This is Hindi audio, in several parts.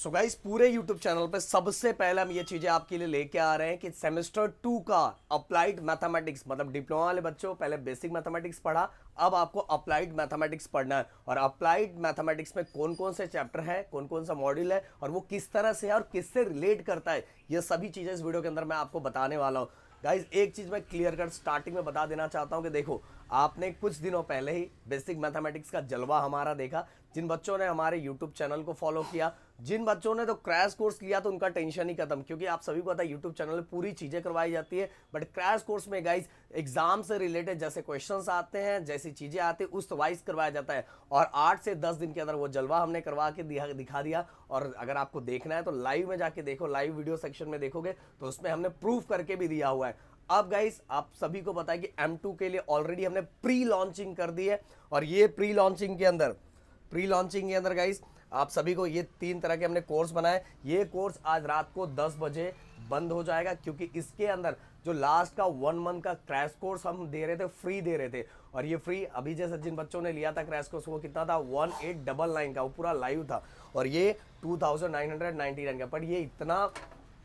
सो गाइस पूरे यूट्यूब चैनल पे सबसे पहले हम ये चीजें आपके लिए लेके आ रहे हैं कि सेमेस्टर 2 का अप्लाइड मैथमेटिक्स, मतलब डिप्लोमा वाले बच्चों पहले बेसिक मैथमेटिक्स पढ़ा, अब आपको अप्लाइड मैथमेटिक्स पढ़ना है। और अप्लाइड मैथमेटिक्स में कौन कौन से चैप्टर है, कौन कौन सा मॉड्यूल है और वो किस तरह से है और किससे रिलेट करता है, ये सभी चीजें इस वीडियो के अंदर मैं आपको बताने वाला हूँ। गाइज एक चीज मैं क्लियर कर स्टार्टिंग में बता देना चाहता हूं कि देखो, आपने कुछ दिनों पहले ही बेसिक मैथमेटिक्स का जलवा हमारा देखा। जिन बच्चों ने हमारे यूट्यूब चैनल को फॉलो किया, जिन बच्चों ने तो क्रैश कोर्स लिया, तो उनका टेंशन ही खत्म, क्योंकि आप सभी को पता है यूट्यूब चैनल में पूरी चीजें करवाई जाती है। बट क्रैश कोर्स में गाइज एग्जाम से रिलेटेड जैसे क्वेश्चंस आते हैं, जैसी चीजें आती है, उस वाइज करवाया जाता है। और 8 से 10 दिन के अंदर वो जलवा हमने करवा के दिखा दिया। और अगर आपको देखना है तो लाइव में जाके देखो, लाइव वीडियो सेक्शन में देखोगे तो उसमें हमने प्रूफ करके भी दिया हुआ है। अब गाइस आप सभी को पता है कि M2 के लिए ऑलरेडी हमने प्री लॉन्चिंग कर दी है। और ये प्री लॉन्चिंग के अंदर गाइस आप सभी को ये 3 तरह के हमने कोर्स बनाए। ये कोर्स आज रात को 10 बजे बंद हो जाएगा, क्योंकि इसके अंदर जो लास्ट का 1 मंथ का क्रैश कोर्स हम दे रहे थे, फ्री दे रहे थे। और ये फ्री अभी जैसे जिन बच्चों ने लिया था क्रैश कोर्स, वो कितना था 1899 का, वो पूरा लाइव था। और ये 2999 का, पर ये इतना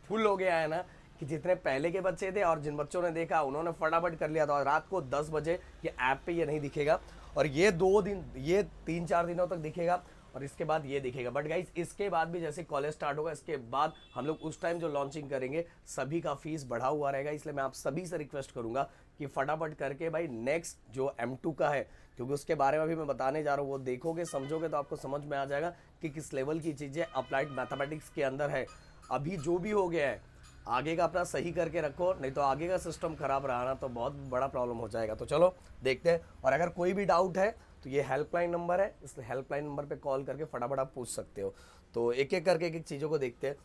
फुल हो गया है ना कि जितने पहले के बच्चे थे और जिन बच्चों ने देखा उन्होंने फटाफट कर लिया था। और रात को 10 बजे ये ऐप पे ये नहीं दिखेगा, और ये 2 दिन, ये 3-4 दिनों तक दिखेगा, और इसके बाद ये दिखेगा। बट गाइस इसके बाद भी जैसे कॉलेज स्टार्ट होगा, इसके बाद हम लोग उस टाइम जो लॉन्चिंग करेंगे, सभी का फीस बढ़ा हुआ रहेगा। इसलिए मैं आप सभी से रिक्वेस्ट करूंगा कि फटाफट करके भाई नेक्स्ट जो M2 का है, क्योंकि उसके बारे में भी मैं बताने जा रहा हूँ, वो देखोगे समझोगे तो आपको समझ में आ जाएगा कि किस लेवल की चीज़ें अप्लाइड मैथमेटिक्स के अंदर है। अभी जो भी हो गया है, आगे का अपना सही करके रखो, नहीं तो आगे का सिस्टम खराब रहा ना तो बहुत बड़ा प्रॉब्लम हो जाएगा। तो चलो देखते हैं। और अगर कोई भी डाउट है तो ये हेल्पलाइन नंबर है, इस हेल्पलाइन नंबर पे कॉल करके फटाफट आप पूछ सकते हो। तो एक एक करके एक एक चीज़ों को देखते हैं।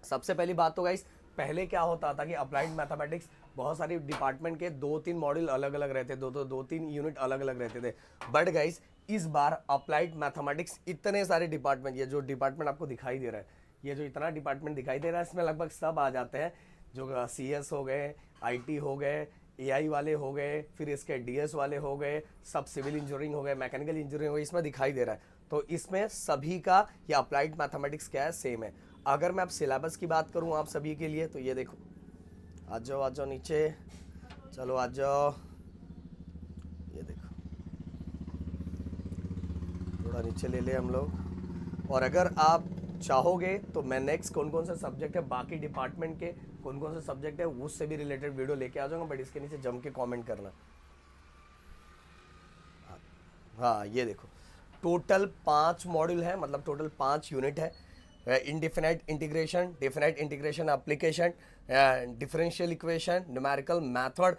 सबसे पहली बात तो गाइस, पहले क्या होता था कि अप्लाइड मैथमेटिक्स बहुत सारी डिपार्टमेंट के 2-3 मॉड्यूल अलग अलग रहते, 2-3 यूनिट अलग अलग रहते थे। बट गाइस इस बार अप्लाइड मैथमेटिक्स इतने सारे डिपार्टमेंट, ये जो डिपार्टमेंट आपको दिखाई दे रहा है, ये जो इतना डिपार्टमेंट दिखाई दे रहा है, इसमें लगभग सब आ जाते हैं। जो CS हो गए, IT हो गए, AI वाले हो गए, फिर इसके DS वाले हो गए, सब सिविल इंजीनियरिंग हो गए, मैकेनिकल इंजीनियरिंग हो गई, इसमें दिखाई दे रहा है। तो इसमें सभी का ये अप्लाइड मैथमेटिक्स क्या है, सेम है। अगर मैं अब सिलेबस की बात करूं आप सभी के लिए, तो ये देखो, आ जाओ नीचे, चलो आ जाओ, ये देखो, थोड़ा नीचे ले ले हम लोग। और अगर आप चाहोगे तो मैं नेक्स्ट कौन कौन से सब्जेक्ट है, बाकी डिपार्टमेंट के कौन कौन से सब्जेक्ट है, उससे भी रिलेटेड वीडियो लेके आ जाऊंगा। बट इसके नीचे जम के कमेंट करना। हाँ ये देखो, टोटल 5 मॉड्यूल है, मतलब टोटल 5 यूनिट है। इनडिफिनाइट integration, definite integration application, differential equation, numerical method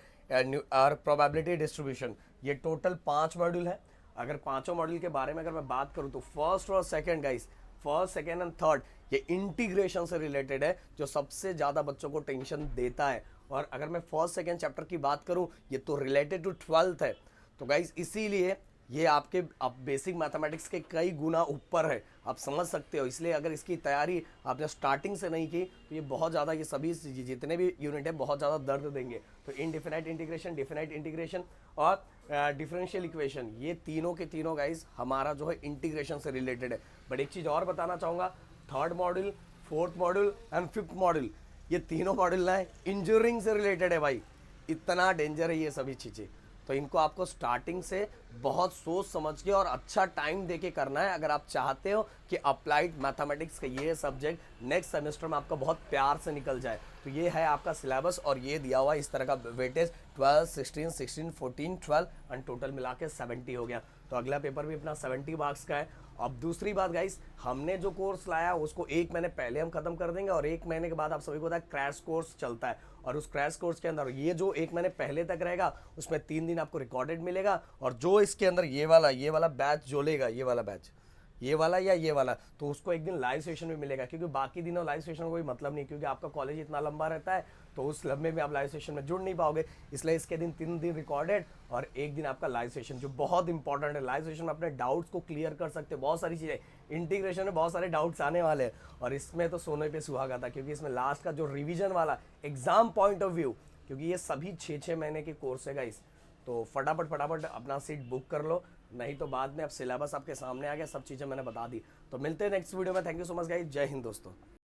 और प्रोबेबिलिटी डिस्ट्रीब्यूशन, ये टोटल 5 मॉड्यूल है। अगर पांचों मॉड्यूल के बारे में अगर मैं बात करूं तो फर्स्ट और second guys, first second and third, ये इंटीग्रेशन से रिलेटेड है, जो सबसे ज़्यादा बच्चों को टेंशन देता है। और अगर मैं फर्स्ट सेकंड चैप्टर की बात करूं, ये तो रिलेटेड टू 12th है। तो गाइस इसीलिए ये आपके बेसिक मैथमेटिक्स के कई गुना ऊपर है, आप समझ सकते हो। इसलिए अगर इसकी तैयारी आपने स्टार्टिंग से नहीं की तो ये बहुत ज़्यादा, ये सभी जितने भी यूनिट है बहुत ज़्यादा दर्द देंगे। तो इनडिफिनाइट इंटीग्रेशन, डिफिनाइट इंटीग्रेशन और डिफरेंशियल इक्वेशन, ये तीनों के तीनों गाइस हमारा जो है इंटीग्रेशन से रिलेटेड है। बट एक चीज़ और बताना चाहूँगा, third module, fourth module and fifth module, ये तीनों मॉड्यूल ना इंजीनियरिंग से रिलेटेड है भाई। इतना डेंजर है ये सभी चीज़ें। तो इनको आपको स्टार्टिंग से बहुत सोच समझ के और अच्छा टाइम देके करना है, अगर आप चाहते हो कि अप्लाइड मैथमेटिक्स का ये सब्जेक्ट नेक्स्ट सेमेस्टर में आपका बहुत प्यार से निकल जाए। तो ये है आपका सिलेबस, और ये दिया हुआ इस तरह का वेटेज 12, 16, 16, 14, 12 एंड टोटल मिला के 70 हो गया। तो अगला पेपर भी अपना 70 मार्क्स का है। अब दूसरी बात गाइस, हमने जो कोर्स लाया उसको 1 महीने पहले हम खत्म कर देंगे, और 1 महीने के बाद आप सभी को पता है क्रैश कोर्स चलता है। और उस क्रैश कोर्स के अंदर ये जो 1 महीने पहले तक रहेगा, उसमें 3 दिन आपको रिकॉर्डेड मिलेगा। और जो इसके अंदर ये वाला बैच जो लेगा, ये वाला बैच, ये वाला या ये वाला, तो उसको एक दिन लाइव सेशन भी मिलेगा। क्योंकि बाकी दिनों लाइव सेशन का कोई मतलब नहीं, क्योंकि आपका कॉलेज इतना लंबा रहता है, तो उस लंबे में आप लाइव सेशन में जुड़ नहीं पाओगे। इसलिए इसके दिन 3 दिन रिकॉर्डेड और 1 दिन आपका लाइव सेशन, जो बहुत इंपॉर्टेंट है। लाइव सेशन में अपने डाउट्स को क्लियर कर सकते हो, बहुत सारी चीज़ें, इंटीग्रेशन में बहुत सारे डाउट्स आने वाले हैं। और इसमें तो सोने पे सुहागा था, क्योंकि इसमें लास्ट का जो रिविजन वाला एग्जाम पॉइंट ऑफ व्यू, क्योंकि ये सभी 6-6 महीने के कोर्स है गाइस। तो फटाफट अपना सीट बुक कर लो, नहीं तो बाद में अब सिलेबस आपके सामने आ गया, सब चीज़ें मैंने बता दी। तो मिलते हैं नेक्स्ट वीडियो में। Thank you so much guys, जय हिंद दोस्तों।